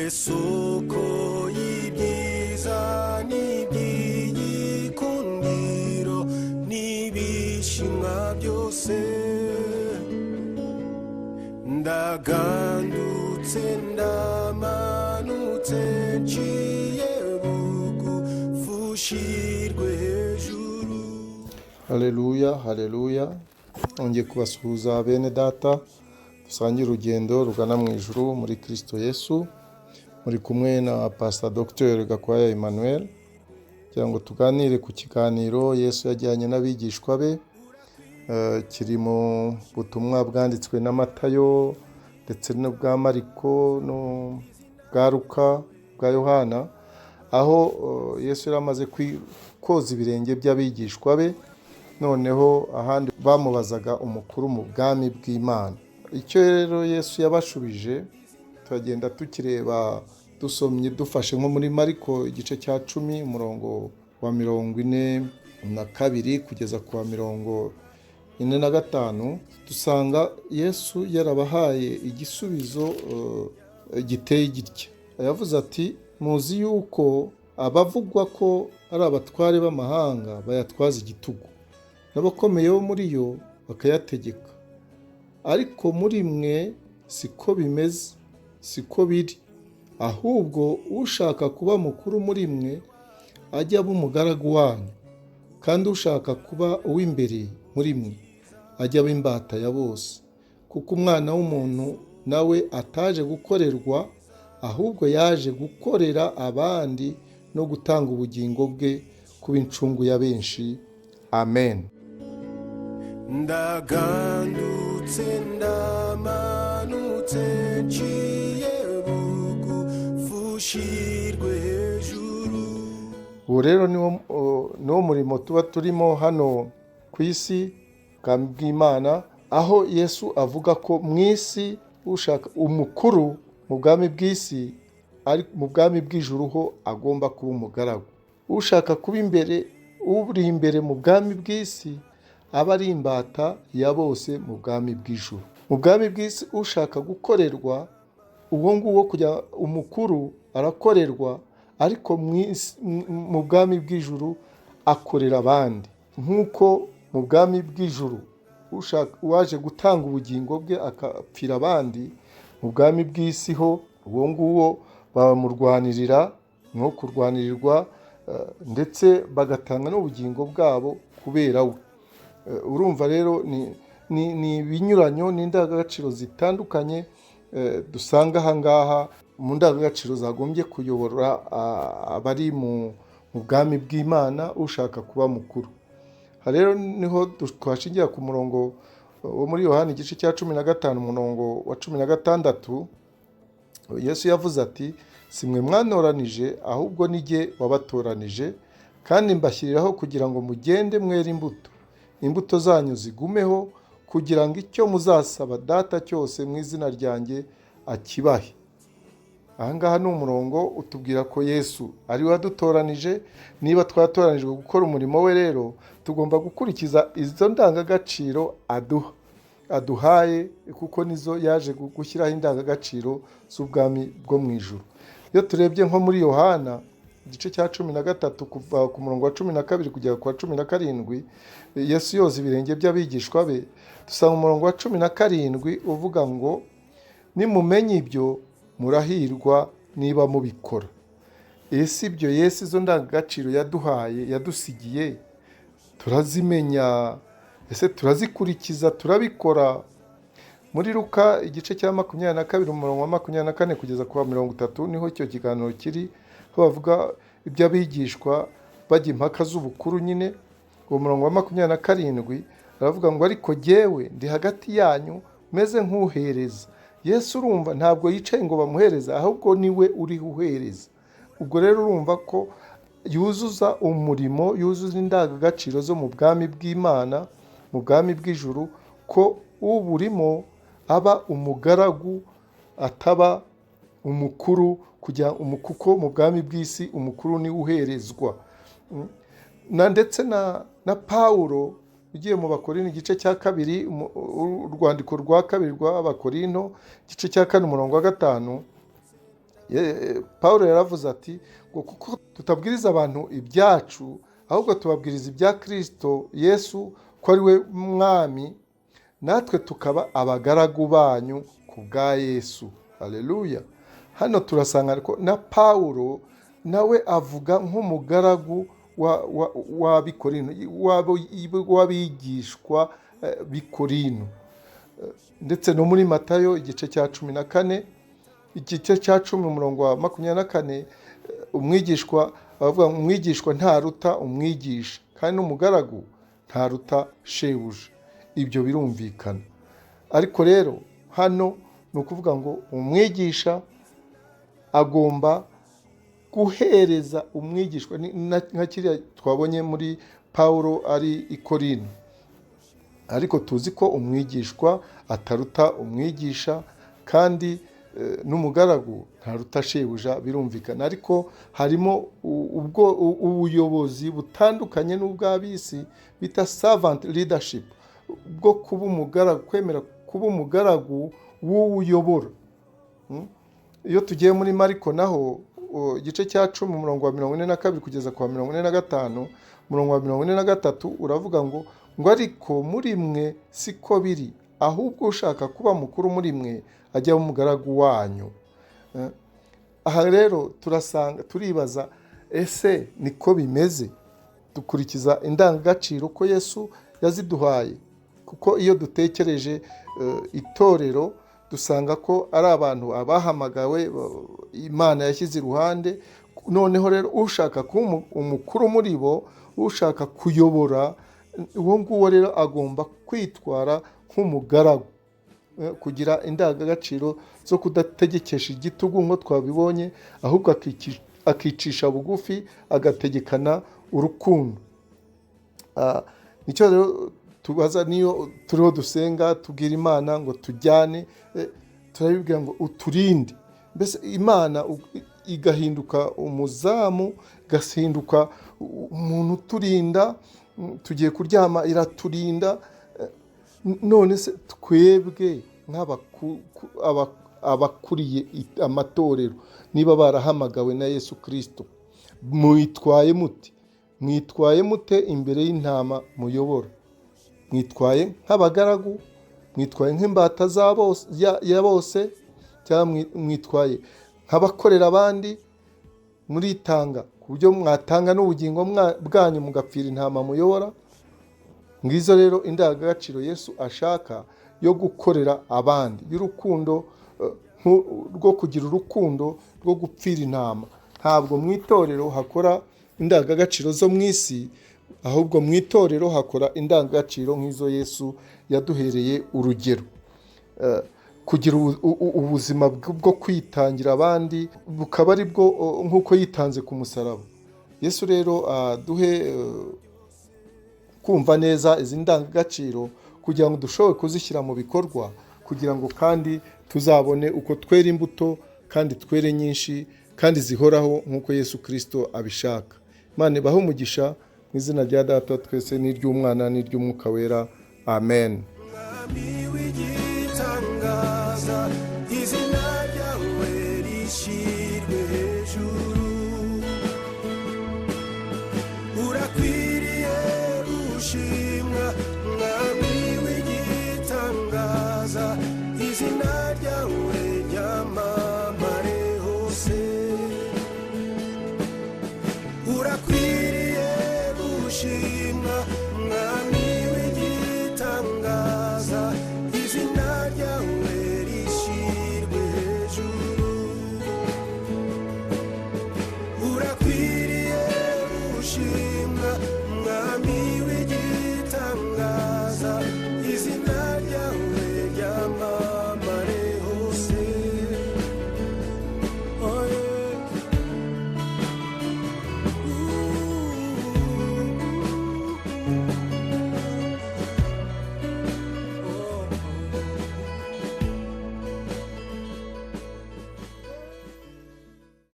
soko y'ibyiza n'iby'igikundiro n'ibishimwa byose, ndagandutse ndamanutse nciye bugufushirwe hejuru. Haleluya, haleluya. Nongeye kubasuhuza bene data, dusangiye urugendo rugana mu ijuru muri Kristo Yesu. Muri kumwe na Pastor Dr. Gakwaya Emmanuel, kugira ngo tuganire ku kiganiro Yesu yajyanye n'abigishwa be. Kiri mu butumwa bwanditswe na Matayo ndetse n'ubwa Mariko no bwa Luka, bwa Yohana, aho Yesu yari amaze koza ibirenge by'abigishwa be, noneho ahandi bamubazaga umukuru mu bwami bw'Imana. Icyo rero Yesu yabashubije turagenda tukireba dusomye dufashe nko muri Mariko igice cya 10 umurongo wa 42 kugeza ku wa 45, dusanga Yesu yarabahaye igisubizo giteye gitya. Yavuze ati, muzi yuko abavugwa ko ari abatware b'amahanga bayatwaza igitugu, n'abakomeye bo muri yo bakayategeka, ariko muri mwe siko bimeze, siko biri. Ahubwo ushaka kuba mukuru muri mwe ajya aba umugaragu wanyu, kandi ushaka kuba uw'imbere muri mwe ajya aba imbata ya bose. Kuko umwana w'umuntu nawe ataje gukorerwa, ahubwo yaje gukorera abandi no gutanga ubugingo bwe kuba incungu ya benshi. Amen. Ndagandutse ndamanutse nciye bugufushirwe hejuru. Ubu rero niwo murimo tuba turimo hano ku isi bw'Imana, aho Yesu avuga ko mu isi ushaka umukuru mu bwami bw'isi, ari mu bwami bw'ijuru ho agomba kuba umugaragu. Ushaka kuba imbere, uri imbere mu bwami bw'isi aba ari imbata ya bose mu bwami bw'ijuru. Mu bwami bw'isi ushaka gukorerwa, uwo nguwo kujya umukuru arakorerwa, ariko mu bwami bw'ijuru akorera abandi. Nk'uko mu bwami bw'ijuru waje gutanga ubugingo bwe akapfira abandi, mu bwami bw'isi ho uwo nguwo bamurwanirira no kurwanirirwa, ndetse bagatanga n'ubugingo bwabo kubera we. Urumva rero ni ibinyuranyo n'indangagaciro zitandukanye dusanga aha ngaha mu ndangagaciro zagombye kuyobora abari mu bwami bw'Imana, ushaka kuba mukuru. Rero niho twashingira ku murongo wo muri Yohana igice cya 15 umurongo wa 16. Yesu yavuze ati, si mwe mwanoranije, ahubwo ni jye wabatoranije, kandi mbashyiriraho kugira ngo mugende mwere imbuto zanyu zigumeho, kugira ngo icyo muzasaba Data cyose mu izina ryanjye akibahe. Aha ngaha ni umurongo utubwira ko Yesu ari we wadutoranije. Niba twatoranijwe gukora umurimo we, rero tugomba gukurikiza izo ndangagaciro aduhaye, kuko nizo yaje gushyiraho indangagaciro z'ubwami bwo mu ijuru. Iyo turebye nko muri Yohana igice cya 13 kuva ku murongo wa 12 kugera ku wa 17, Yesu yoza ibirenge by'abigishwa be, dusanga umurongo wa 17 uvuga ngo, nimumenye ibyo murahirwa niba mubikora. Ese ibyo Yesu izo ndangagaciro yaduhaye, yadusigiye, turazimenya? Ese turazikurikiza, turabikora? Muri Luka igice cya 22 umurongo wa 24 kugeza ku wa 30 niho icyo kiganiro kiri, aho bavuga iby'abigishwa bajya impaka z'ubukuru nyine. Uwo murongo wa 27 aravuga ngo, ariko jyewe ndi hagati yanyu meze nk'uhereza. Yesu urumva ntabwo yicaye ngo bamuhereza, ahubwo niwe uri uhereza. Ubwo rero urumva ko yuzuza umurimo, yuzuza indangagaciro zo mu bwami bw'Imana, mu bwami bw'ijuru, ko uburimo aba umugaragu ataba umukuru, kuko mu bwami bw'isi umukuru ni uherezwa. Ndetse na Pawulo ugiye mu Bakorinto igice cya 2, urwandiko rwa 2 rw'Abakorinto igice cya 4 umurongo wa 5, Pawulo yaravuze ati ngo kuko tutabwiriza abantu ibyacu ahubwo tubabwiriza ibya Kristo Yesu ko ari we mwami, natwe tukaba abagaragu banyu ku bwa Yesu. Haleluya. Hano turasanga ariko na Pawulo nawe avuga nk'umugaragu w'abikorino, w'abigishwa b'ikorino. Ndetse no muri Matayo igice cya 14, igice cya 10 umurongo wa 24, umwigishwa bavuga umwigishwa ntaruta umwigisha kandi n'umugaragu ntaruta shebuja. Ibyo birumvikana. Ariko rero hano ni ukuvuga ngo umwigisha agomba guhereza umwigishwa nka kiriya twabonye muri Pawulo ari i Korino. Ariko tuzi ko umwigishwa ataruta umwigisha kandi n'umugaragu ntaruta shebuja, birumvikana. Ariko harimo ubwo ubuyobozi butandukanye n'ubw'abisi bita servant leadership, bwo kuba umugaragu, kwemera kuba umugaragu w'uyobora. Iyo tugiye muri Mariko naho igice cya 10 umurongo wa 42 kugeza kwa 45, umurongo wa 43 uravuga ngo ariko muri mwe siko biri, ahubwo ushaka kuba mukuru muri mwe ajya umugaragu wanyu. Aha rero turibaza, ese niko bimeze? Dukurikiza indangagaciro ko Yesu yaziduhaye? Kuko iyo dutekereje itorero dusanga ko ari abantu abahamagawe Imana yashyize iruhande. Noneho rero ushaka kuba umukuru muri bo, ushaka kuyobora, uwo nguwo rero agomba kwitwara nk'umugaragu, kugira indangagaciro zo kudategekesha igitugu nko twabibonye, ahubwo akicisha bugufi, agategekana urukundo. Nicyo rero tubaza niyo turiho dusenga tubwira Imana ngo tujyane, turabibwira ngo uturinde. Mbese Imana igahinduka umuzamu, igahinduka umuntu uturinda, tugiye kuryama iraturinda. None se twebwe abakuriye amatorero, niba barahamagawe na Yesu Kristo, mwitwaye mute? Mwitwaye mute imbere y'intama muyobora? Mwitwaye nk'abagaragu? Mwitwaye nk'imbata ya bose? Cyangwa mwitwaye nk'abakorera abandi? Muritanga ku buryo mwatanga n'ubugingo bwanyu mugapfira intama muyobora? Ngizo rero indangagaciro Yesu ashaka yo gukorera abandi, y'urukundo, rwo kugira urukundo rwo gupfira intama. Ntabwo mu itorero hakora indangagaciro zo mu isi, ahubwo mu itorero hakora indangagaciro nk'izo Yesu yaduhereye urugero. Kugira ubuzima bwo kwitangira abandi bukaba ari bwo nk'uko yitanze ku musaraba. Yesu rero duhe kumva neza izi ndangagaciro kugira ngo dushobore kuzishyira mu bikorwa, kugira ngo kandi tuzabone uko twera imbuto kandi twere nyinshi kandi zihoraho nk'uko Yesu Kristo abishaka. Imana ibahe umugisha mu izina rya Data twese n'iry'Umwana n'iry'Umwuka wera. Amen. Mwami w'igitangaza